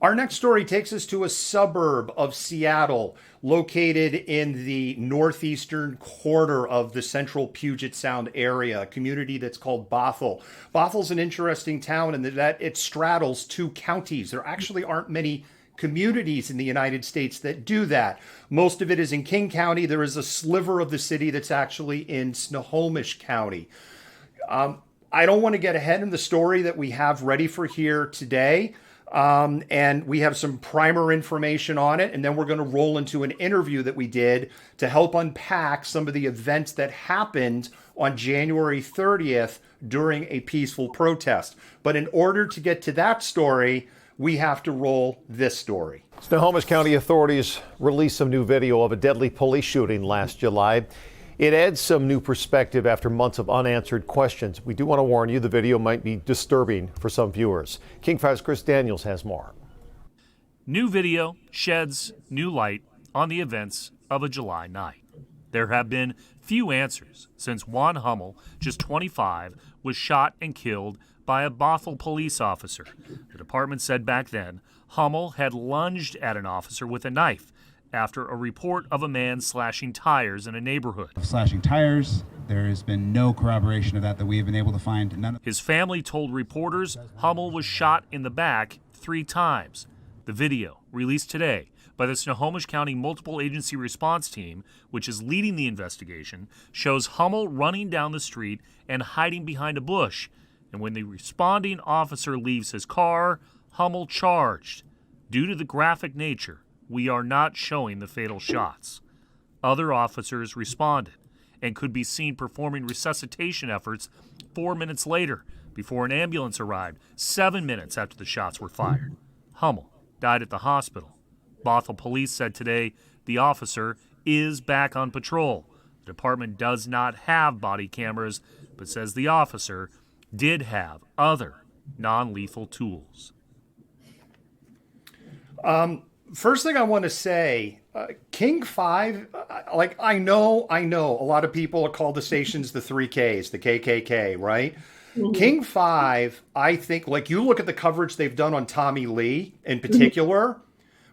Our next story takes us to a suburb of Seattle located in the northeastern quarter of the central Puget Sound area, a community that's called Bothell. Bothell's an interesting town in that it straddles two counties. There actually aren't many communities in the United States that do that. Most of it is in King County. There is a sliver of the city that's actually in Snohomish County. I don't want to get ahead in the story that we have ready for here today. And we have some primer information on it. And then we're going to roll into an interview that we did to help unpack some of the events that happened on January 30th during a peaceful protest. But in order to get to that story, we have to roll this story. Snohomish County authorities released some new video of a deadly police shooting last July. It adds some new perspective after months of unanswered questions. We do want to warn you, the video might be disturbing for some viewers. King 5's Chris Daniels has more. New video sheds new light on the events of a July night. There have been few answers since Juan Hummel, just 25, was shot and killed by a Bothell police officer. The department said back then Hummel had lunged at an officer with a knife after a report of a man slashing tires in a neighborhood. Slashing tires, there has been no corroboration of that we have been able to find. His family told reporters Hummel was shot in the back 3 times. The video, released today by the Snohomish County Multiple Agency Response Team, which is leading the investigation, shows Hummel running down the street and hiding behind a bush. And when the responding officer leaves his car, Hummel charged. Due to the graphic nature, we are not showing the fatal shots. Other officers responded and could be seen performing resuscitation efforts 4 minutes later before an ambulance arrived 7 minutes after the shots were fired. Hummel died at the hospital. Bothell police said today the officer is back on patrol. The department does not have body cameras, but says the officer did have other non-lethal tools. First thing I want to say, King 5, I know a lot of people call the stations the 3Ks, the KKK, right? Mm-hmm. King 5, I think, you look at the coverage they've done on Tommy Lee in particular,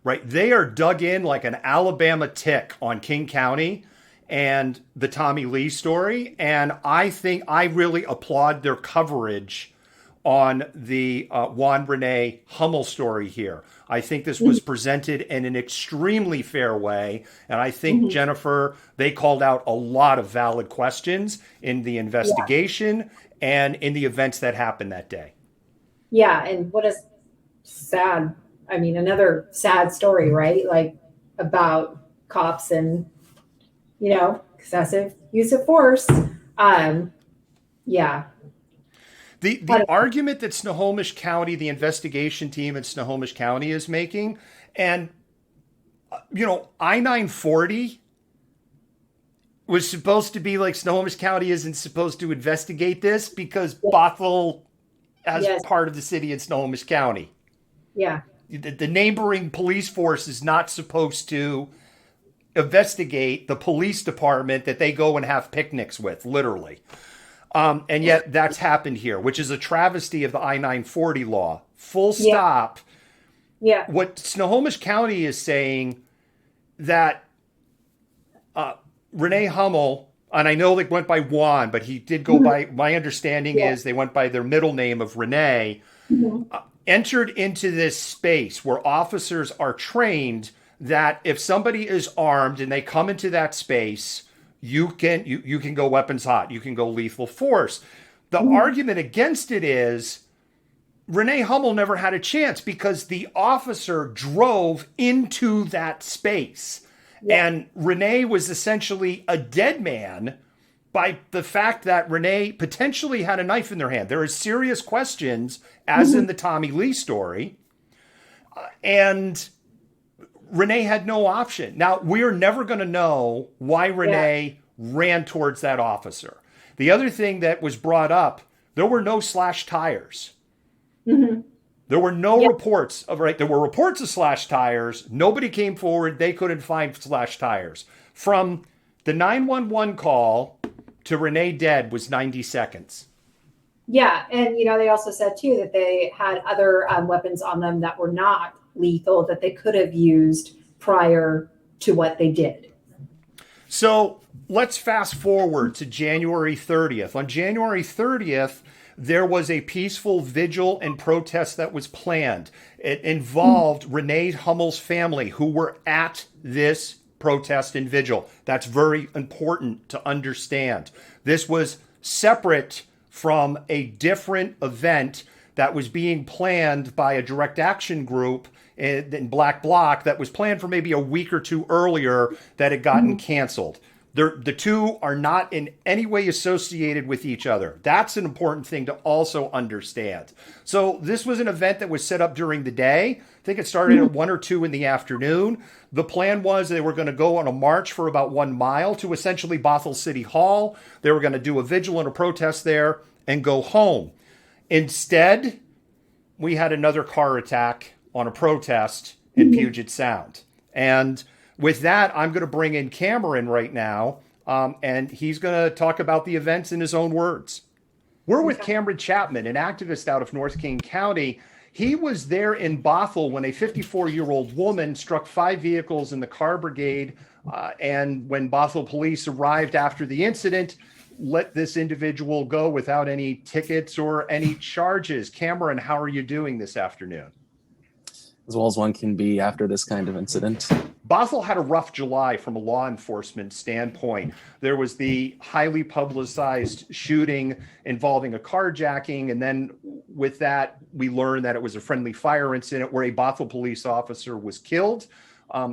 right? They are dug in like an Alabama tick on King County and the Tommy Lee story. And I think I really applaud their coverage on the Juan Rene Hummel story here. I think this was presented in an extremely fair way. And I think, Jennifer, they called out a lot of valid questions in the investigation and in the events that happened that day. Yeah. And what a sad, another sad story, right? About cops and, excessive use of force. Yeah. The argument that Snohomish County, the investigation team at Snohomish County is making, and, I-940 was supposed to be Snohomish County isn't supposed to investigate this because Bothell as part of the city in Snohomish County. Yeah. The neighboring police force is not supposed to investigate the police department that they go and have picnics with, literally. And yet that's happened here, which is a travesty of the I-940 law. Full stop. Yeah. What Snohomish County is saying that Rene Hummel, and I know they went by Juan, but he did go by, my understanding is they went by their middle name of Rene, entered into this space where officers are trained that if somebody is armed and they come into that space, you can go weapons hot. You can go lethal force. The argument against it is Rene Hummel never had a chance because the officer drove into that space. Yeah. And Rene was essentially a dead man by the fact that Rene potentially had a knife in their hand. There are serious questions, as in the Tommy Lee story. And Rene had no option. Now, we're never going to know why Rene ran towards that officer. The other thing that was brought up, there were no slashed tires. There were no reports of, there were reports of slashed tires. Nobody came forward. They couldn't find slashed tires. From the 911 call to Rene dead was 90 seconds. Yeah. And, they also said, too, that they had other weapons on them that were not lethal that they could have used prior to what they did. So let's fast forward to January 30th. On January 30th, there was a peaceful vigil and protest that was planned. It involved Renee Hummel's family, who were at this protest and vigil. That's very important to understand. This was separate from a different event that was being planned by a direct action group in Black Bloc that was planned for maybe a week or two earlier that had gotten canceled. The two are not in any way associated with each other. That's an important thing to also understand. So this was an event that was set up during the day. I think it started at 1 or 2 in the afternoon. The plan was they were going to go on a march for about 1 mile to essentially Bothell City Hall. They were going to do a vigil and a protest there and go home. Instead, we had another car attack on a protest in Puget Sound. And with that, I'm going to bring in Cameron right now, and he's going to talk about the events in his own words. We're with Cameron Chapman, an activist out of North King County. He was there in Bothell when a 54-year-old woman struck 5 vehicles in the car brigade, and when Bothell police arrived after the incident, let this individual go without any tickets or any charges. Cameron, how are you doing this afternoon? As well as one can be after this kind of incident. Bothell had a rough July from a law enforcement standpoint. There was the highly publicized shooting involving a carjacking, and then with that, we learned that it was a friendly fire incident where a Bothell police officer was killed,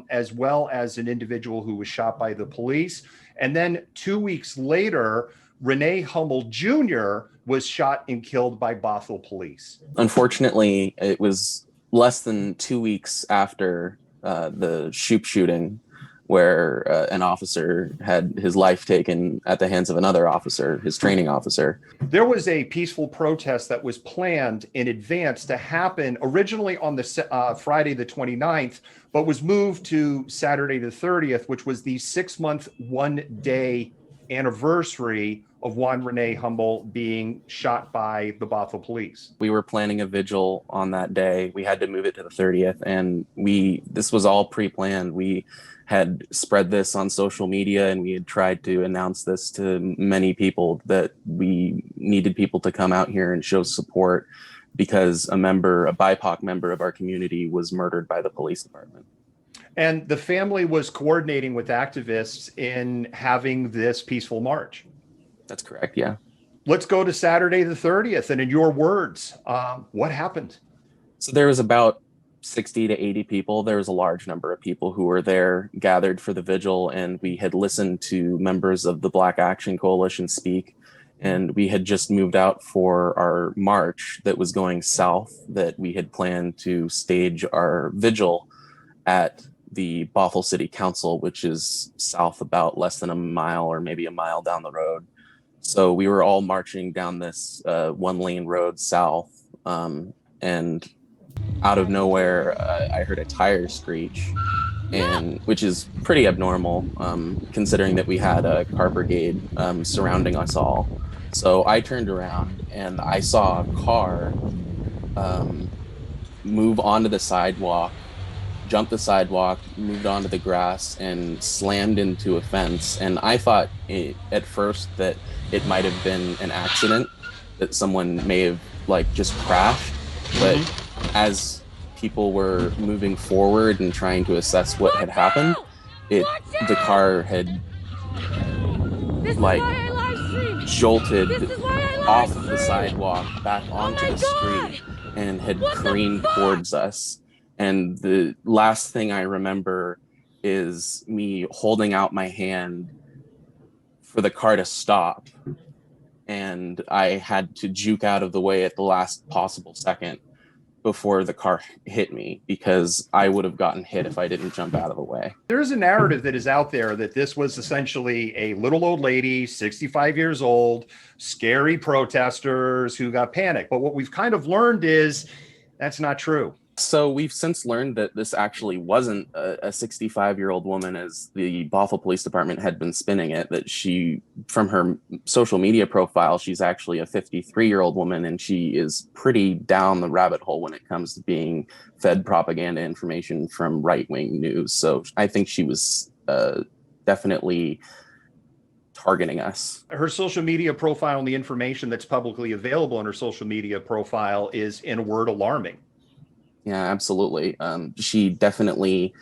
as well as an individual who was shot by the police. And then 2 weeks later, Renee Hummel Jr. was shot and killed by Bothell police. Unfortunately, it was less than 2 weeks after the Shoup shooting, where an officer had his life taken at the hands of another officer, his training officer. There was a peaceful protest that was planned in advance to happen originally on the Friday the 29th, but was moved to Saturday the 30th, which was the 6-month, 1-day anniversary of Juan Renee Hummel being shot by the Bothell police. We were planning a vigil on that day. We had to move it to the 30th, and this was all pre-planned. We had spread this on social media, and we had tried to announce this to many people that we needed people to come out here and show support because a BIPOC member of our community was murdered by the police department. And the family was coordinating with activists in having this peaceful march. That's correct, yeah. Let's go to Saturday the 30th. And in your words, what happened? So there was about 60 to 80 people. There was a large number of people who were there gathered for the vigil, and we had listened to members of the Black Action Coalition speak, and we had just moved out for our march that was going south, that we had planned to stage our vigil at the Bothell City Council, which is south about less than a mile or maybe a mile down the road. So we were all marching down this 1-lane road south, and out of nowhere, I heard a tire screech, and which is pretty abnormal, considering that we had a car brigade surrounding us all. So I turned around and I saw a car move onto the sidewalk, jumped the sidewalk, moved onto the grass, and slammed into a fence. And I thought at first that it might have been an accident, that someone may have just crashed. But as people were moving forward and trying to assess what had happened, the car had jolted off the sidewalk back onto the street and had careened towards us. And the last thing I remember is me holding out my hand for the car to stop. And I had to juke out of the way at the last possible second before the car hit me, because I would have gotten hit if I didn't jump out of the way. There's a narrative that is out there that this was essentially a little old lady, 65 years old, scary protesters who got panicked. But what we've kind of learned is that's not true. So we've since learned that this actually wasn't a 65-year-old woman, as the Bothell Police Department had been spinning it. That she, from her social media profile, she's actually a 53-year-old woman, and she is pretty down the rabbit hole when it comes to being fed propaganda information from right-wing news. So I think she was definitely targeting us. Her social media profile and the information that's publicly available on her social media profile is, in a word, alarming. Yeah, absolutely. She definitely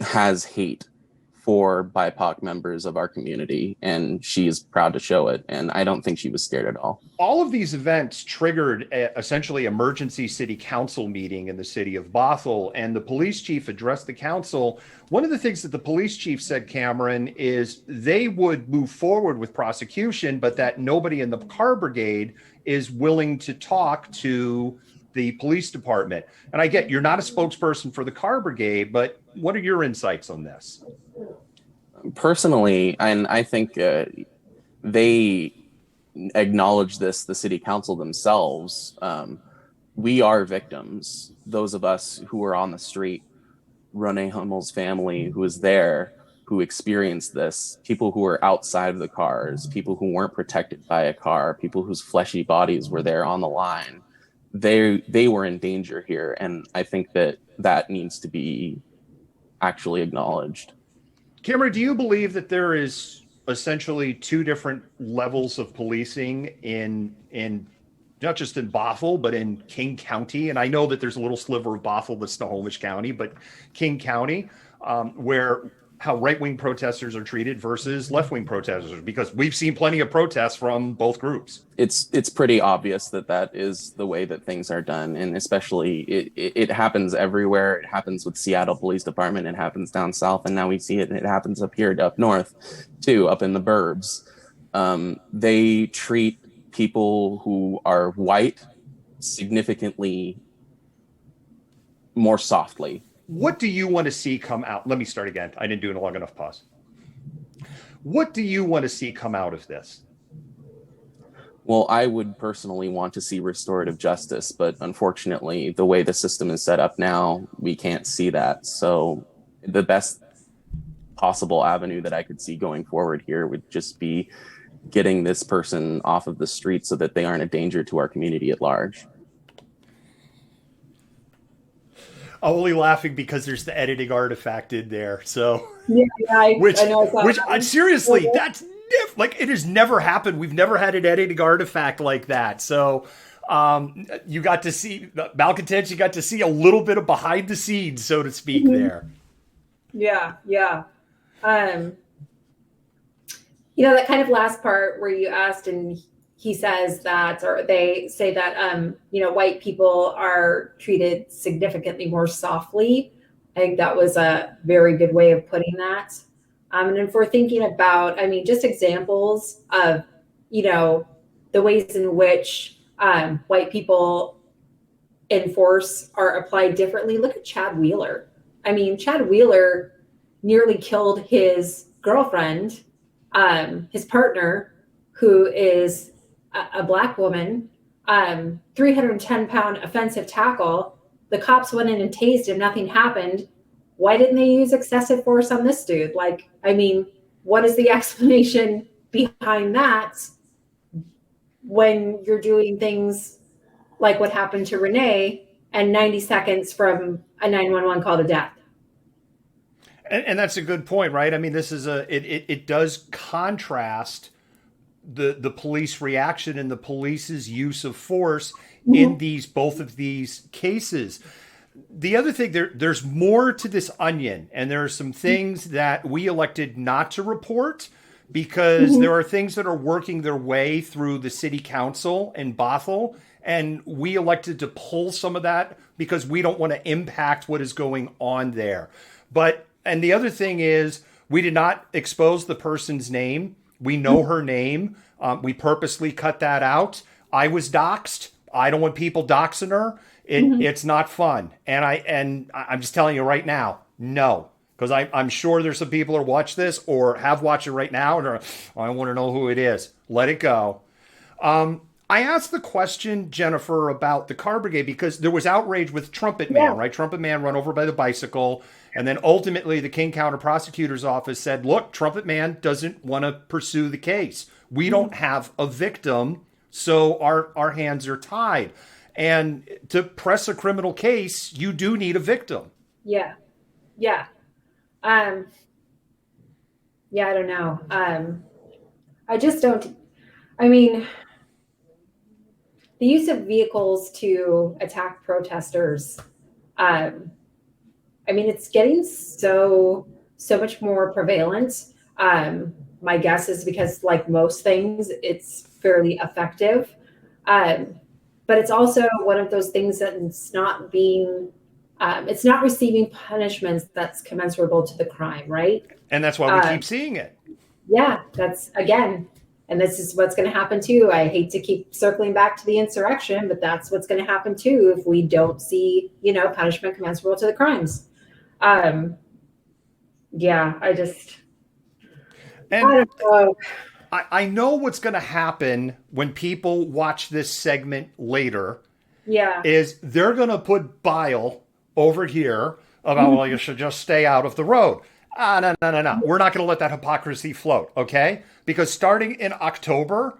has hate for BIPOC members of our community, and she is proud to show it. And I don't think she was scared at all. All of these events triggered essentially emergency city council meeting in the city of Bothell, and the police chief addressed the council. One of the things that the police chief said, Cameron, is they would move forward with prosecution, but that nobody in the car brigade is willing to talk to the police department. And I get you're not a spokesperson for the car brigade, but what are your insights on this? Personally, and I think they acknowledge this, the city council themselves. We are victims, those of us who were on the street. Renee Hummel's family, who was there, who experienced this, people who were outside of the cars, people who weren't protected by a car, people whose fleshy bodies were there on the line. They were in danger here, and I think that needs to be actually acknowledged. Cameron, do you believe that there is essentially two different levels of policing in not just in Bothell, but in King County? And I know that there's a little sliver of Bothell that's Snohomish County, but King County, where how right-wing protesters are treated versus left-wing protesters, because we've seen plenty of protests from both groups. It's pretty obvious that is the way that things are done, and especially it happens everywhere. It happens with Seattle Police Department, it happens down south, and now we see it, and it happens up here, up north too, up in the burbs. They treat people who are white significantly more softly. What do you want to see come out? Let me start again. I didn't do a long enough pause. What do you want to see come out of this? Well, I would personally want to see restorative justice, but unfortunately, the way the system is set up now, we can't see that. So the best possible avenue that I could see going forward here would just be getting this person off of the street so that they aren't a danger to our community at large. I'm only laughing because there's the editing artifact in there. So, Yeah, I know. Seriously, that's like it has never happened. We've never had an editing artifact like that. So, you got to see Malcontent. You got to see a little bit of behind the scenes, so to speak. There. Yeah. That kind of last part where you asked, and he says that, or they say that, white people are treated significantly more softly. I think that was a very good way of putting that. And if we're thinking about, just examples of, the ways in which white people enforce or apply differently, look at Chad Wheeler. Chad Wheeler nearly killed his girlfriend, his partner, who is a Black woman, 310-pound offensive tackle. The cops went in and tased him. Nothing happened. Why didn't they use excessive force on this dude? What is the explanation behind that when you're doing things like what happened to Renee and 90 seconds from a 911 call to death? And that's a good point, right? This is it does contrast the police reaction and the police's use of force in both of these cases. The other thing, there's more to this onion, and there are some things that we elected not to report because there are things that are working their way through the city council in Bothell, and we elected to pull some of that because we don't want to impact what is going on there. And the other thing is, we did not expose the person's name. We know her name. We purposely cut that out. I was doxxed. I don't want people doxing her. It's not fun. And I'm just telling you right now, no. Because I'm sure there's some people who watch this or have watched it right now and I want to know who it is. Let it go. I asked the question, Jennifer, about the car brigade because there was outrage with Trumpet Man, right? Trumpet Man run over by the bicycle. And then ultimately the King County Prosecutor's Office said, look, Trumpet Man doesn't want to pursue the case. We don't have a victim, so our hands are tied. And to press a criminal case, you do need a victim. Yeah. Yeah. Yeah, I don't know. I just don't, I mean, the use of vehicles to attack protesters, I mean, it's getting so much more prevalent. My guess is because, like most things, it's fairly effective. But it's also one of those things that it's not being, it's not receiving punishments that's commensurable to the crime, right? And that's why we keep seeing it. Yeah, that's again, and this is what's going to happen too. I hate to keep circling back to the insurrection, but that's what's going to happen too if we don't see, punishment commensurable to the crimes. Yeah, I don't know. I know what's going to happen when people watch this segment later. Yeah. Is they're going to put bile over here about, well, you should just stay out of the road. No. We're not going to let that hypocrisy float, okay? Because starting in October,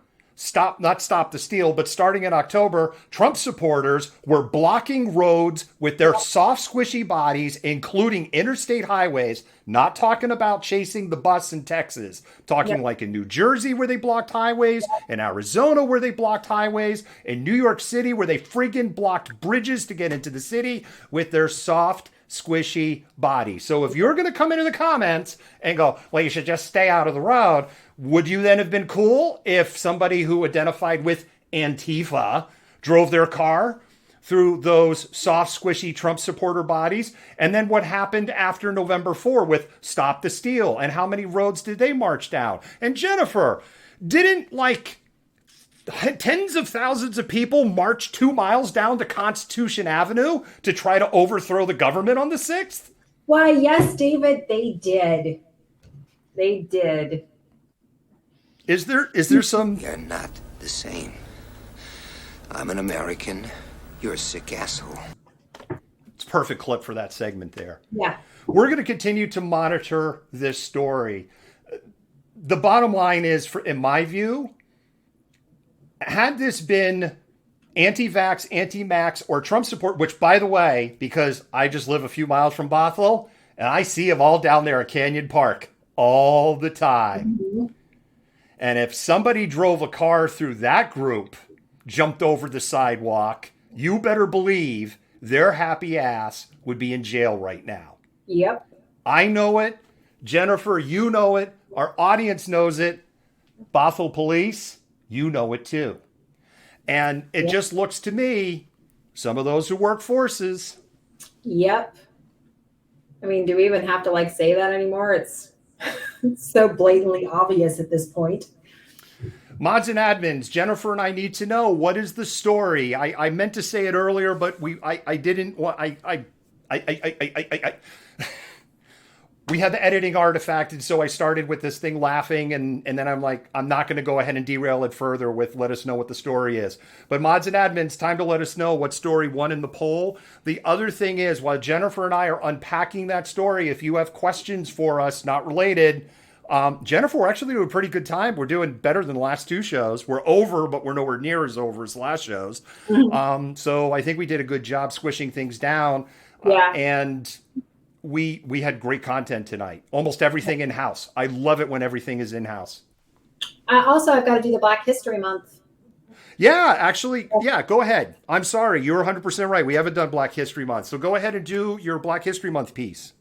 not stop the steal, but starting in October, Trump supporters were blocking roads with their soft, squishy bodies, including interstate highways, not talking about chasing the bus in Texas, talking like in New Jersey where they blocked highways, in Arizona where they blocked highways, in New York City where they freaking blocked bridges to get into the city with their soft, squishy body. So if you're going to come into the comments and go, well, you should just stay out of the road, would you then have been cool if somebody who identified with Antifa drove their car through those soft, squishy Trump supporter bodies? And then what happened after November 4 with Stop the Steal? And how many roads did they march down? And Jennifer, didn't tens of thousands of people march 2 miles down to Constitution Avenue to try to overthrow the government on the 6th? Why, yes, David, they did. They did. Is there some... You're not the same. I'm an American. You're a sick asshole. It's a perfect clip for that segment there. Yeah. We're going to continue to monitor this story. The bottom line is, in my view, had this been anti-vax, anti-max, or Trump support, which, by the way, because I just live a few miles from Bothell, and I see them all down there at Canyon Park all the time. Mm-hmm. And if somebody drove a car through that group, jumped over the sidewalk, you better believe their happy ass would be in jail right now. Yep. I know it. Jennifer, you know it. Our audience knows it. Bothell police, you know it too. And it just looks to me, some of those who work forces. Yep. I mean, do we even have to say that anymore? It's so blatantly obvious at this point. Mods and admins, Jennifer and I need to know, what is the story? I meant to say it earlier, but I didn't want, we had the editing artifact, and so I started with this thing laughing, and then I'm like, I'm not going to go ahead and derail it further with let us know what the story is. But mods and admins, time to let us know what story won in the poll. The other thing is, while Jennifer and I are unpacking that story, if you have questions for us, not related, Jennifer, we're actually doing a pretty good time. We're doing better than the last two shows. We're over, but we're nowhere near as over as the last shows. So I think we did a good job squishing things down. Yeah. And we had great content tonight. Almost everything in-house. I love it when everything is in-house. Also, I've got to do the Black History Month. Yeah, actually, yeah, go ahead. I'm sorry. You're 100% right. We haven't done Black History Month. So go ahead and do your Black History Month piece.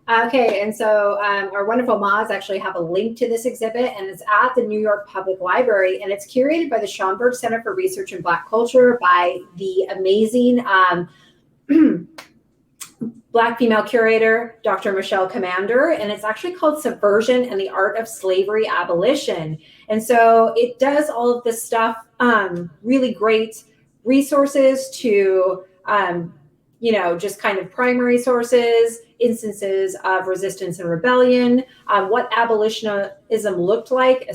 Okay, and so our wonderful mods actually have a link to this exhibit, and it's at the New York Public Library, and it's curated by the Schomburg Center for Research in Black Culture by the amazing Black female curator, Dr. Michelle Commander, and it's actually called Subversion and the Art of Slavery Abolition. And so it does all of this stuff, really great resources to, just kind of primary sources, instances of resistance and rebellion, what abolitionism looked like,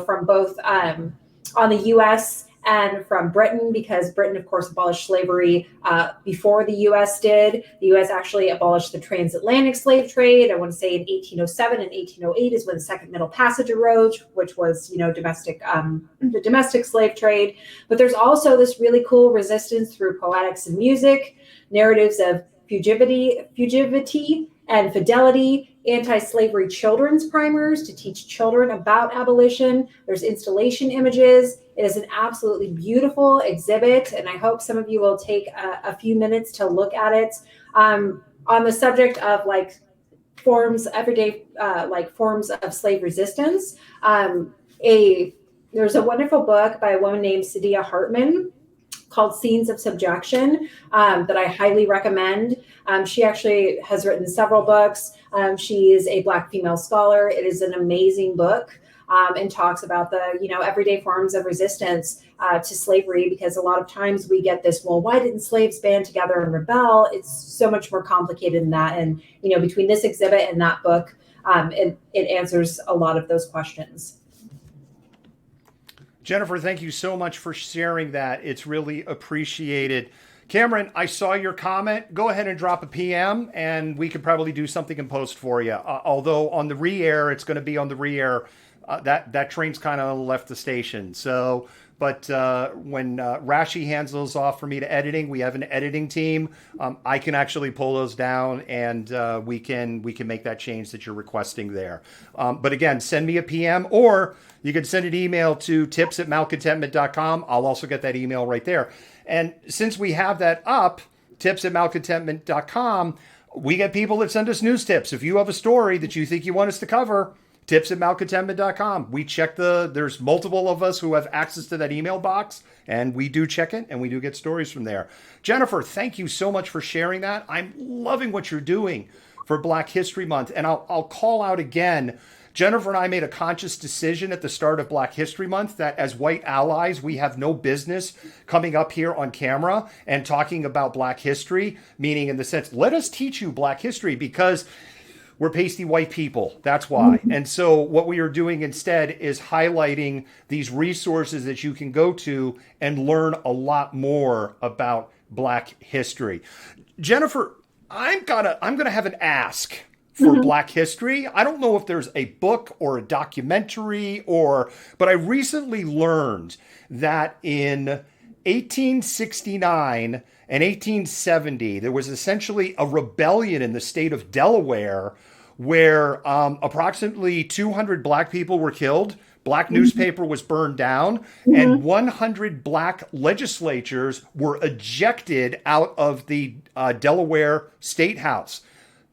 from both on the U.S. and from Britain, because Britain, of course, abolished slavery before the U.S. did. The U.S. actually abolished the transatlantic slave trade. I want to say in 1807 and 1808 is when the Second Middle Passage arose, which was, the domestic slave trade. But there's also this really cool resistance through poetics and music, narratives of fugitivity and fidelity, anti-slavery children's primers to teach children about abolition. There's installation images. It is an absolutely beautiful exhibit, and I hope some of you will take a few minutes to look at it. On the subject of everyday forms of slave resistance, there's a wonderful book by a woman named Sadia Hartman called Scenes of Subjection that I highly recommend. She actually has written several books. She is a Black female scholar. It is an amazing book and talks about the everyday forms of resistance to slavery, because a lot of times we get this, well, why didn't slaves band together and rebel? It's so much more complicated than that. And between this exhibit and that book, it answers a lot of those questions. Jennifer, thank you so much for sharing that. It's really appreciated. Cameron, I saw your comment. Go ahead and drop a PM, and we could probably do something in post for you. Although on the re-air, it's going to be on the re-air. That train's kind of left the station. So, but when Rashi hands those off for me to editing, we have an editing team. I can actually pull those down, and we can make that change that you're requesting there. But again, send me a PM, or you can send an email to tips@malcontentment.com. I'll also get that email right there. And since we have that up, tips@malcontentment.com, we get people that send us news tips. If you have a story that you think you want us to cover, tips@malcontentment.com. We check there's multiple of us who have access to that email box, and we do check it, and we do get stories from there. Jennifer, thank you so much for sharing that. I'm loving what you're doing for Black History Month. And I'll call out again, Jennifer and I made a conscious decision at the start of Black History Month that as white allies, we have no business coming up here on camera and talking about Black history, meaning in the sense, let us teach you Black history, because we're pasty white people. That's why. And so what we are doing instead is highlighting these resources that you can go to and learn a lot more about Black history. Jennifer, I'm gonna have an ask for Black history. I don't know if there's a book or a documentary but I recently learned that in 1869 and 1870, there was essentially a rebellion in the state of Delaware where approximately 200 Black people were killed. Black newspaper was burned down, and 100 Black legislatures were ejected out of the Delaware State House.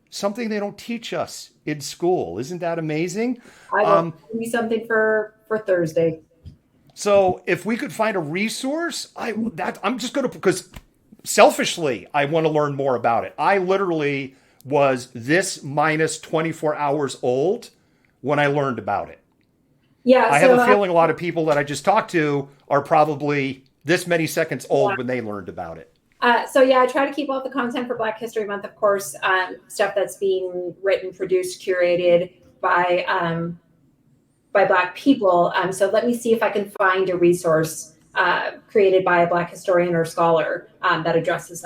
Something they don't teach us in school. Isn't that amazing? I will give you something for Thursday. So if we could find a resource, I'm just going to, because selfishly, I want to learn more about it. I literally was this minus 24 hours old when I learned about it. Yeah, I have a feeling a lot of people that I just talked to are probably this many seconds old when they learned about it. I try to keep all the content for Black History Month, of course, stuff that's being written, produced, curated by Black people. So let me see if I can find a resource created by a Black historian or scholar that addresses that.